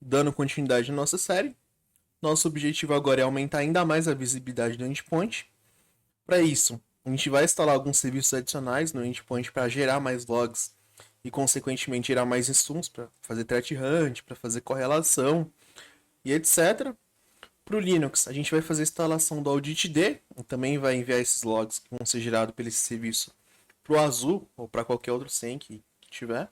dando continuidade à nossa série. Nosso objetivo agora é aumentar ainda mais a visibilidade do endpoint. Para isso, a gente vai instalar alguns serviços adicionais no endpoint para gerar mais logs e, consequentemente, gerar mais insumos para fazer threat hunt, para fazer correlação e etc. Para o Linux, a gente vai fazer a instalação do audit-d e também vai enviar esses logs que vão ser gerados pelo serviço para o Azul ou para qualquer outro SEM que tiver.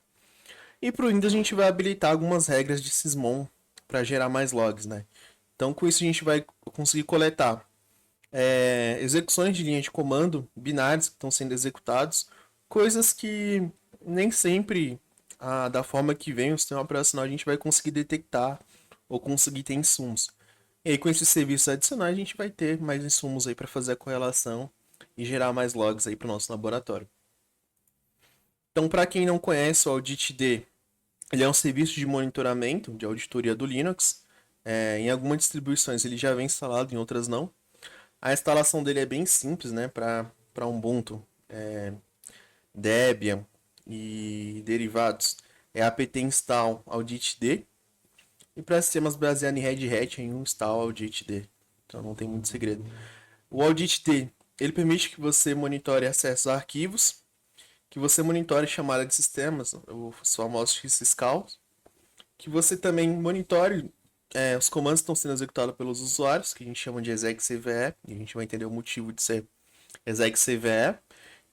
E para o Windows, a gente vai habilitar algumas regras de Sysmon para gerar mais logs, né? Então, com isso, a gente vai conseguir coletar execuções de linha de comando binários que estão sendo executados, coisas que nem sempre, da forma que vem o sistema operacional, a gente vai conseguir detectar ou conseguir ter insumos. E aí, com esses serviços adicionais, a gente vai ter mais insumos aí para fazer a correlação e gerar mais logs aí para o nosso laboratório. Então, para quem não conhece, o AuditD ele é um serviço de monitoramento, de auditoria do Linux. Em algumas distribuições ele já vem instalado, em outras não. A instalação dele é bem simples, né? Para Ubuntu, Debian e derivados. É apt install auditd. E para sistemas baseados em Red Hat, é install auditd. Então não tem muito segredo. O auditd ele permite que você monitore acesso a arquivos, que você monitore chamada de sistemas, os famosos xscale, que você também monitore os comandos que estão sendo executados pelos usuários, que a gente chama de execcve, e a gente vai entender o motivo de ser execcve.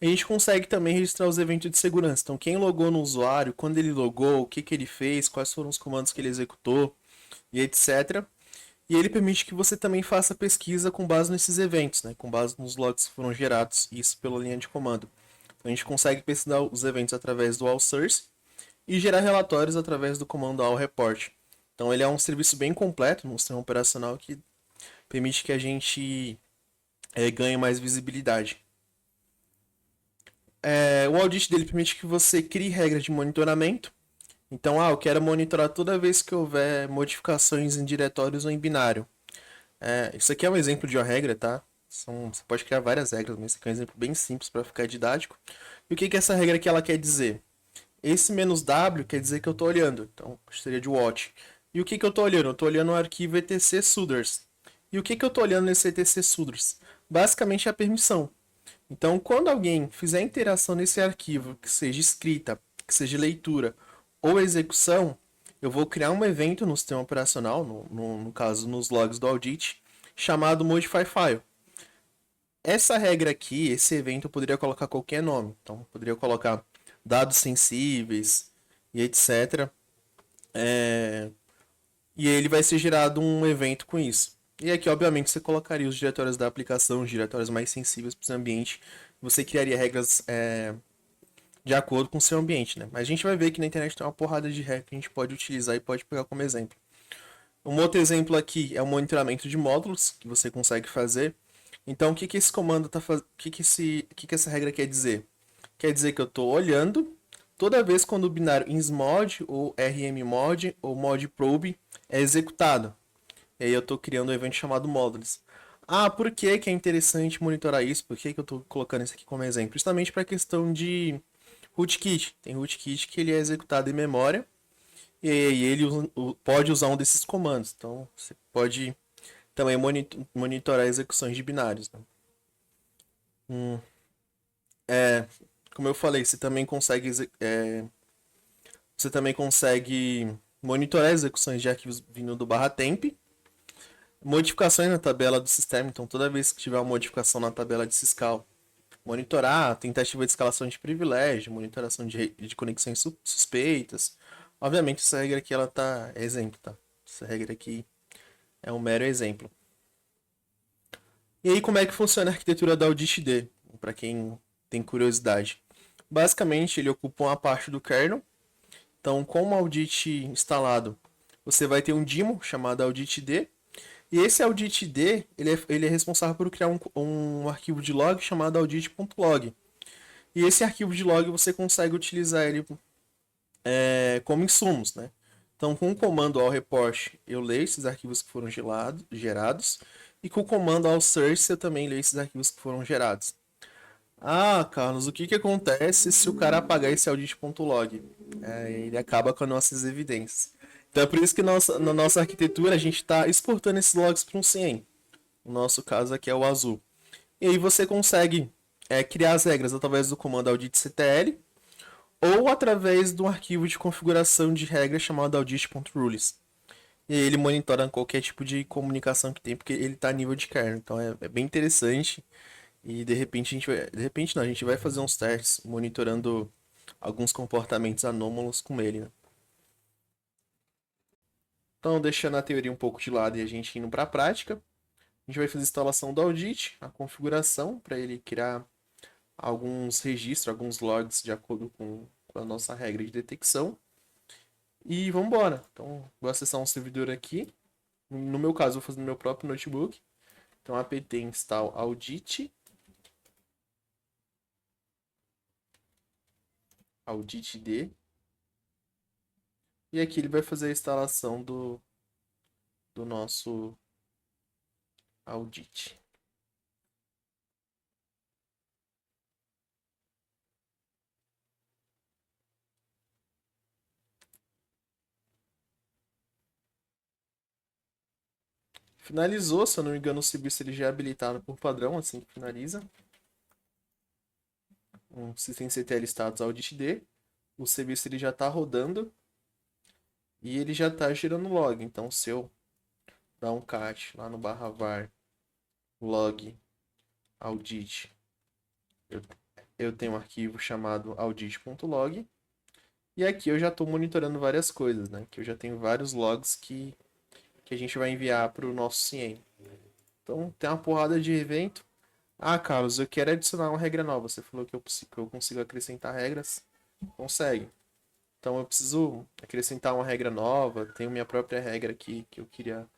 A gente consegue também registrar os eventos de segurança. Então, quem logou no usuário, quando ele logou, o que, que ele fez, quais foram os comandos que ele executou, e etc. E ele permite que você também faça pesquisa com base nesses eventos, né? Com base nos logs que foram gerados, isso pela linha de comando. Então, a gente consegue pesquisar os eventos através do all source e gerar relatórios através do comando all report. Então ele é um serviço bem completo no sistema operacional que permite que a gente ganhe mais visibilidade. O audit dele permite que você crie regras de monitoramento. Então, eu quero monitorar toda vez que houver modificações em diretórios ou em binário. Isso aqui é um exemplo de uma regra, tá? Você pode criar várias regras, mas esse aqui é um exemplo bem simples para ficar didático. E o que essa regra aqui ela quer dizer? Esse "-w" quer dizer que eu estou olhando, então seria de watch. E o que eu estou olhando? Eu estou olhando o arquivo etc sudders. E o que eu estou olhando nesse etc sudders? Basicamente é a permissão. Então, quando alguém fizer interação nesse arquivo, que seja escrita, que seja leitura ou execução, eu vou criar um evento no sistema operacional, no caso nos logs do audit, chamado modify file. Essa regra aqui, esse evento, eu poderia colocar qualquer nome. Então, eu poderia colocar dados sensíveis e etc. E ele vai ser gerado um evento com isso. E aqui, obviamente, você colocaria os diretórios da aplicação, os diretórios mais sensíveis para o seu ambiente. Você criaria regras de acordo com o seu ambiente, né? Mas a gente vai ver que na internet tem uma porrada de regras que a gente pode utilizar e pode pegar como exemplo. Um outro exemplo aqui é o monitoramento de módulos que você consegue fazer. Então, o que esse comando está fazendo? O que essa regra quer dizer? Quer dizer que eu estou olhando toda vez quando o binário insmod ou rmmod ou modprobe é executado. E aí eu estou criando um evento chamado modules. Por que é interessante monitorar isso? Por que eu estou colocando isso aqui como exemplo? Justamente para a questão de rootkit. Tem rootkit que ele é executado em memória e ele pode usar um desses comandos. Então você pode também monitorar execuções de binários. Né? Como eu falei, você também consegue monitorar execuções de arquivos vindo do /temp, modificações na tabela do sistema. Então, toda vez que tiver uma modificação na tabela de syscall, monitorar, tentativa de escalação de privilégio, monitoração de conexões suspeitas. Obviamente, essa regra aqui ela tá exemplo, tá? Essa regra aqui é um mero exemplo. E aí, como é que funciona a arquitetura da audit-d? Para quem tem curiosidade. Basicamente, ele ocupa uma parte do kernel. Então, com o audit instalado, você vai ter um daemon chamado audit-d. E esse audit-d, ele é responsável por criar um arquivo de log chamado audit.log. E esse arquivo de log você consegue utilizar ele como insumos, né? Então, com o comando all report, eu leio esses arquivos que foram gerados. E com o comando all source, eu também leio esses arquivos que foram gerados. Carlos, o que acontece se o cara apagar esse audit.log? Ele acaba com as nossas evidências. Então é por isso que na nossa arquitetura a gente está exportando esses logs para um CIEM. O nosso caso aqui é o azul. E aí você consegue criar as regras através do comando auditctl ou através de um arquivo de configuração de regras chamado audit.rules. E aí ele monitora qualquer tipo de comunicação que tem, porque ele está a nível de kernel. Então é bem interessante. E de repente a gente vai. De repente não, a gente vai fazer uns testes monitorando alguns comportamentos anômalos com ele, né? Então, deixando a teoria um pouco de lado e a gente indo para a prática, a gente vai fazer a instalação do audit, a configuração para ele criar alguns registros, alguns logs de acordo com a nossa regra de detecção. E vamos embora. Então, vou acessar um servidor aqui. No meu caso, vou fazer no meu próprio notebook. Então, apt install audit. Auditd. E aqui ele vai fazer a instalação do nosso audit. Finalizou, se eu não me engano, o serviço ele já é habilitado por padrão, assim que finaliza. Um systemctl status auditd. O serviço ele já está rodando e ele já está gerando log. Então, se eu dar um cat lá no /var log audit, eu, eu tenho um arquivo chamado audit.log. E aqui eu já estou monitorando várias coisas, né? Que eu já tenho vários logs que a gente vai enviar para o nosso CIEM. Então, tem uma porrada de evento. Ah, Carlos, eu quero adicionar uma regra nova. Você falou que eu consigo acrescentar regras. Consegue. Então, eu preciso acrescentar uma regra nova. Tenho minha própria regra aqui que eu queria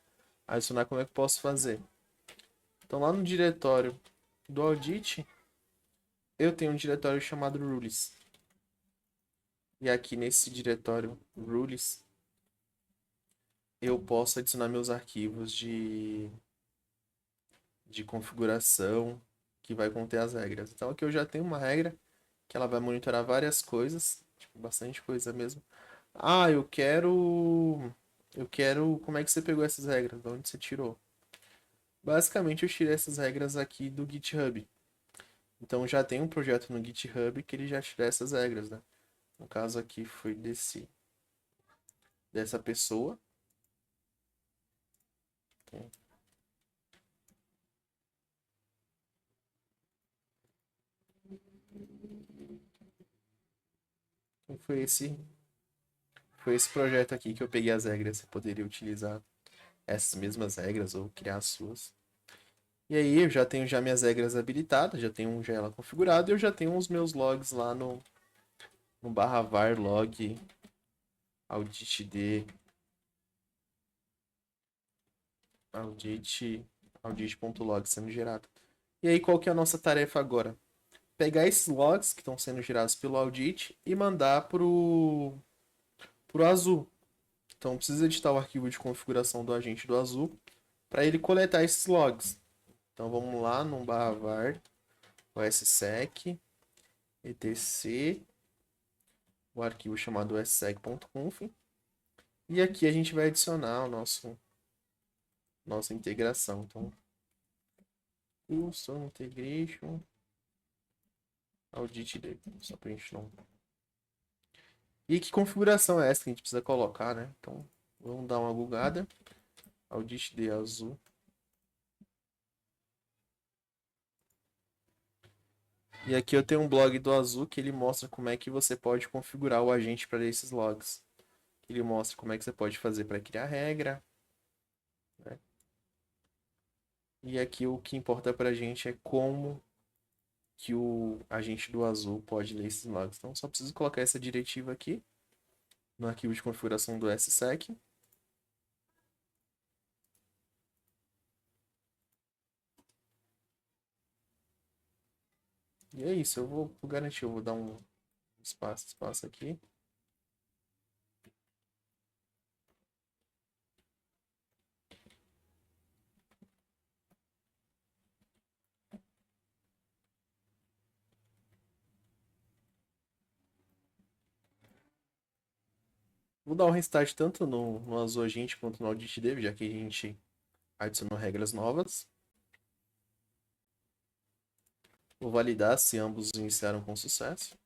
adicionar. Como é que eu posso fazer? Então, lá no diretório do audit, eu tenho um diretório chamado rules. E aqui nesse diretório rules, eu posso adicionar meus arquivos de configuração que vai conter as regras. Então aqui eu já tenho uma regra que ela vai monitorar várias coisas, tipo, bastante coisa mesmo. Ah, eu quero, como é que você pegou essas regras? De onde você tirou? Basicamente eu tirei essas regras aqui do GitHub. Então já tem um projeto no GitHub que ele já tira essas regras, né? No caso aqui foi dessa pessoa. Então foi esse projeto aqui que eu peguei as regras. Você poderia utilizar essas mesmas regras ou criar as suas. E aí eu já tenho já minhas regras habilitadas, já tenho já ela configurada e eu já tenho os meus logs lá no /var log auditd audit.log sendo gerado. E aí qual que é a nossa tarefa agora? Pegar esses logs que estão sendo gerados pelo audit e mandar pro Azul. Então precisa editar o arquivo de configuração do agente do Azul para ele coletar esses logs. Então vamos lá no /var ossec etc o arquivo chamado ossec.conf e aqui a gente vai adicionar o nossa integração. Então custom integration audit dele, só pra gente não. E que configuração é essa que a gente precisa colocar, né? Então vamos dar uma bugada. Audit de azul. E aqui eu tenho um blog do Azul que ele mostra como é que você pode configurar o agente para ler esses logs. Ele mostra como é que você pode fazer para criar regra, né? E aqui o que importa para a gente é como que o agente do Azul pode ler esses logs. Então só preciso colocar essa diretiva aqui no arquivo de configuração do SSEC. E é isso, eu vou garantir, eu vou dar um espaço aqui. Vou dar um restart tanto no Azul Agente quanto no Audit Dev, já que a gente adicionou regras novas. Vou validar se ambos iniciaram com sucesso.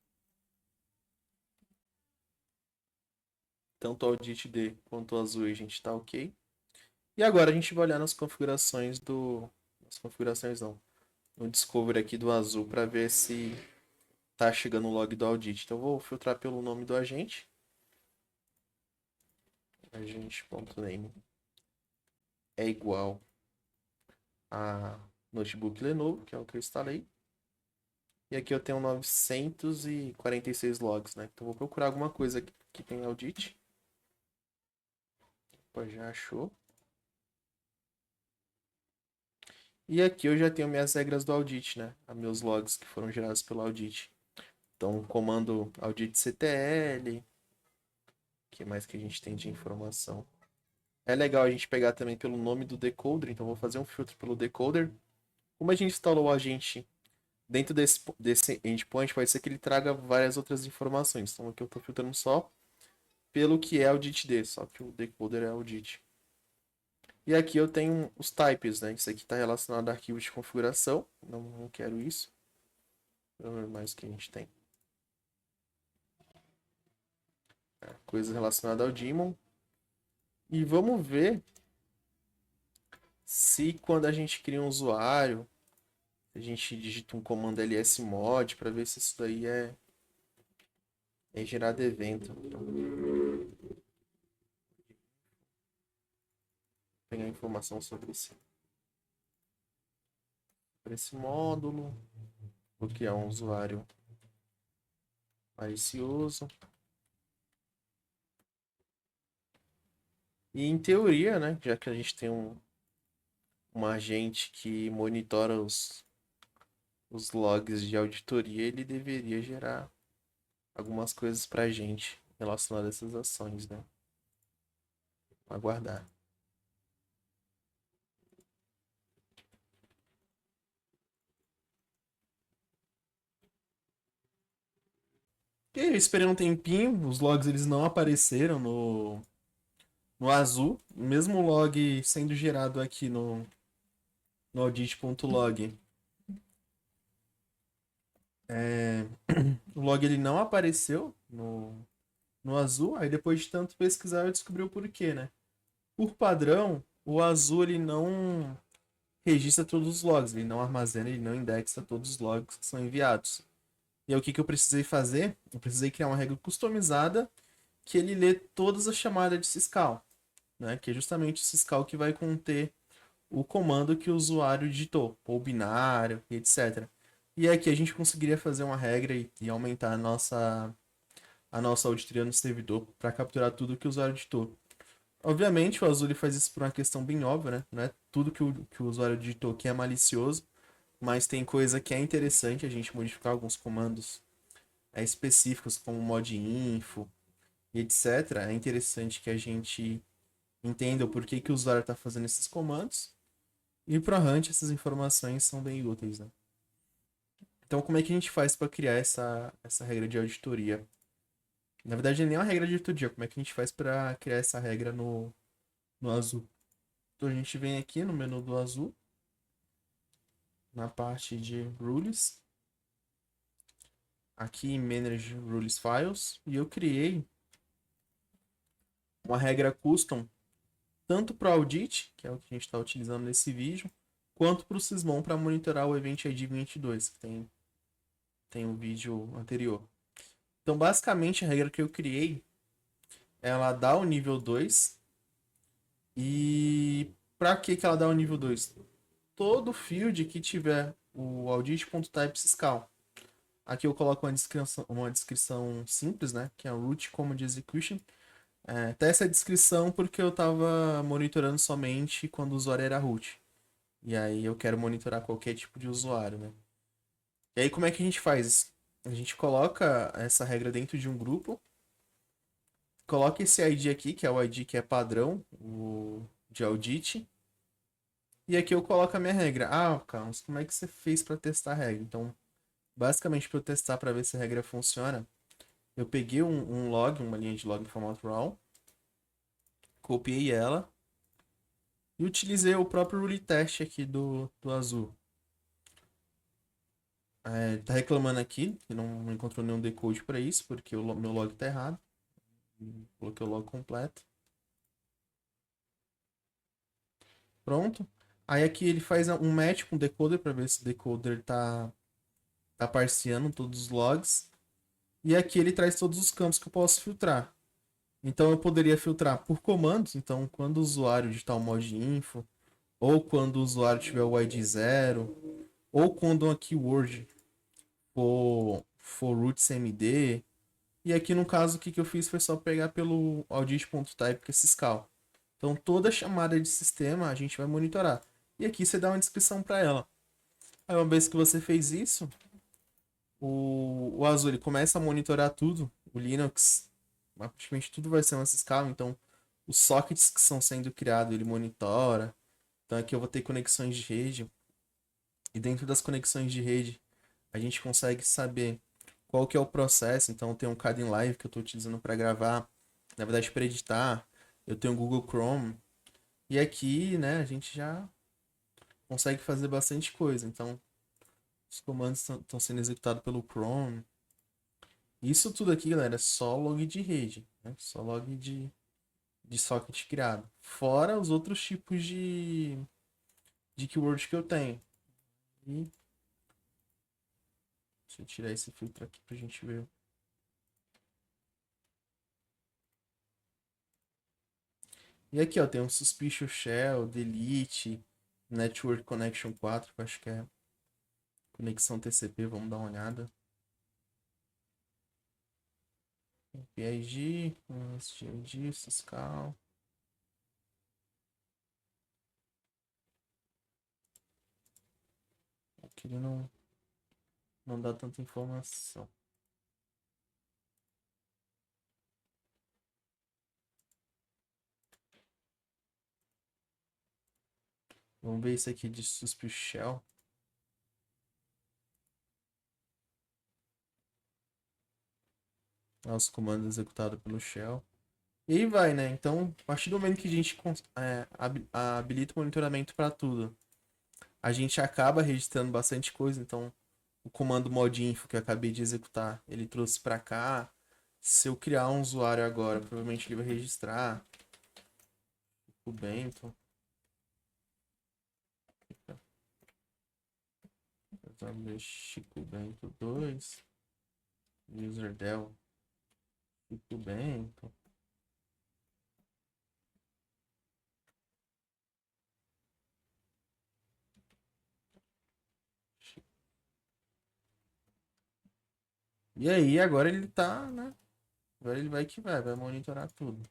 Tanto o Audit D quanto o Azul Agent está ok. E agora a gente vai olhar nas configurações do... Nas configurações não. No Discovery aqui do Azul para ver se tá chegando o log do Audit. Então eu vou filtrar pelo nome do agente. Agente.name é igual a notebook Lenovo, que é o que eu instalei. E aqui eu tenho 946 logs, né? Então eu vou procurar alguma coisa que tem audit. Opa, já achou. E aqui eu já tenho minhas regras do audit, né? Meus logs que foram gerados pelo audit. Então, comando audit CTL. O que mais que a gente tem de informação? É legal a gente pegar também pelo nome do decoder, então vou fazer um filtro pelo decoder. Como a gente instalou o agente dentro desse endpoint, pode ser que ele traga várias outras informações. Então aqui eu estou filtrando só pelo que é audit D, só que o decoder é audit. E aqui eu tenho os types, né? Isso aqui está relacionado a arquivos de configuração, não quero isso. Vamos ver mais o que a gente tem. Coisa relacionada ao daemon. E vamos ver se quando a gente cria um usuário, a gente digita um comando lsmod para ver se isso daí é gerado evento. Então, vou pegar informação sobre esse módulo. Vou criar um usuário malicioso. E em teoria, né, já que a gente tem um agente que monitora os logs de auditoria, ele deveria gerar algumas coisas para a gente relacionadas a essas ações, né? Aguardar. E aí, eu esperei um tempinho, os logs eles não apareceram no azul, mesmo o log sendo gerado aqui no audit.log. O log ele não apareceu no azul, aí depois de tanto pesquisar eu descobri o porquê, né? Por padrão, o azul ele não registra todos os logs, ele não armazena, ele não indexa todos os logs que são enviados. E aí o que, que eu precisei fazer? Eu precisei criar uma regra customizada que ele lê todas as chamadas de syscall, né? Que é justamente o syscall que vai conter o comando que o usuário digitou, ou binário, e etc. E aqui a gente conseguiria fazer uma regra e aumentar a nossa auditoria no servidor para capturar tudo que o usuário digitou. Obviamente, o Azure faz isso por uma questão bem óbvia, né? Não é tudo que o usuário digitou que é malicioso, mas tem coisa que é interessante a gente modificar alguns comandos específicos, como mod info e etc. É interessante que a gente entenda o porquê que o usuário está fazendo esses comandos. E para o Hunt, essas informações são bem úteis, né? Então, como é que a gente faz para criar essa regra de auditoria? Na verdade, nem é uma regra de auditoria. Como é que a gente faz para criar essa regra no Azul? Então, a gente vem aqui no menu do Azul, na parte de Rules, aqui em Manage Rules Files, e eu criei uma regra custom tanto para o Audit, que é o que a gente está utilizando nesse vídeo, quanto para o Sysmon para monitorar o Event ID 22, que tem um vídeo anterior. Então, basicamente, a regra que eu criei, ela dá o nível 2. E para que ela dá o nível 2? Todo field que tiver o audit.type syscall. Aqui eu coloco uma descrição simples, né? Que é o root command execution. Tá essa descrição porque eu estava monitorando somente quando o usuário era root. E aí eu quero monitorar qualquer tipo de usuário, né? E aí como é que a gente faz isso? A gente coloca essa regra dentro de um grupo, coloca esse ID aqui, que é o ID que é padrão, de audit, e aqui eu coloco a minha regra. Ah, Carlos, como é que você fez para testar a regra? Então, basicamente, para eu testar para ver se a regra funciona, eu peguei um log, uma linha de log em formato raw, Copiei ela e utilizei o próprio rule test aqui do azul. Tá reclamando aqui que não encontrou nenhum decode para isso, porque o meu log tá errado. Coloquei o log completo. Pronto. Aí aqui ele faz um match com o decoder para ver se o decoder tá parseando todos os logs. E aqui ele traz todos os campos que eu posso filtrar. Então eu poderia filtrar por comandos. Então quando o usuário digitar o mod info, ou quando o usuário tiver o ID 0, ou quando uma keyword for rootsmd. E aqui no caso o que eu fiz foi só pegar pelo audit.type que é syscall. Então toda chamada de sistema a gente vai monitorar. E aqui você dá uma descrição para ela. Aí uma vez que você fez isso, o Azure ele começa a monitorar tudo. O Linux, praticamente tudo vai ser uma syscall. Então os sockets que estão sendo criados ele monitora. Então aqui eu vou ter conexões de rede. E dentro das conexões de rede a gente consegue saber qual que é o processo. Então tem um Kdenlive Live que eu estou utilizando para gravar. Na verdade para editar. Eu tenho o Google Chrome. E aqui, né, a gente já consegue fazer bastante coisa. Então, os comandos estão sendo executados pelo Chrome. Isso tudo aqui, galera, é só log de rede, né? Só log de socket criado. Fora os outros tipos de keywords que eu tenho. E deixa eu tirar esse filtro aqui pra gente ver. E aqui, ó, tem um Suspicious Shell, Delete, Network Connection 4, que eu acho que é conexão TCP, vamos dar uma olhada. PIG, STMG, Syscall. Aqui ele não dá tanta informação. Vamos ver isso aqui de Suspicious Shell. Os comandos executados pelo Shell. E aí vai, né? Então, a partir do momento que a gente habilita o monitoramento para tudo, a gente acaba registrando bastante coisa. Então, o comando modinfo que eu acabei de executar, ele trouxe para cá. Se eu criar um usuário agora, provavelmente ele vai registrar o Bento. Chico Bento 2. Userdel. Chico Bento. E aí, agora ele tá, né? Agora ele vai que vai monitorar tudo.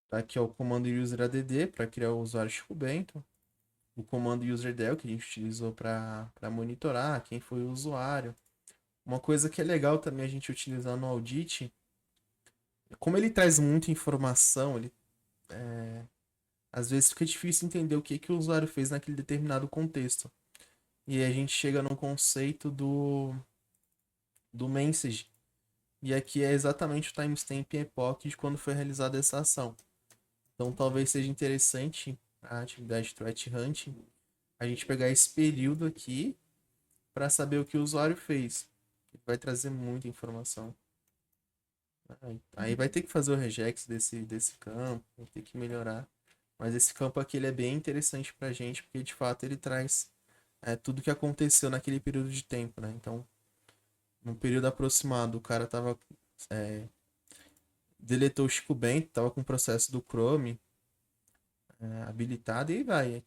Tá aqui ó, o comando useradd para criar o usuário Chico Bento. O comando userdel que a gente utilizou para monitorar quem foi o usuário. Uma coisa que é legal também a gente utilizar no audit, como ele traz muita informação, às vezes fica difícil entender o que o usuário fez naquele determinado contexto. E aí a gente chega no conceito do message. E aqui é exatamente o timestamp e epoch de quando foi realizada essa ação. Então talvez seja interessante a atividade de threat hunting a gente pegar esse período aqui para saber o que o usuário fez. Vai trazer muita informação. Aí vai ter que fazer o regex desse campo, vai ter que melhorar. Mas esse campo aqui ele é bem interessante pra gente, porque de fato ele traz tudo que aconteceu naquele período de tempo, né? Então, num período aproximado, o cara tava. Deletou o Chico Bento, tava com o processo do Chrome habilitado e aí vai.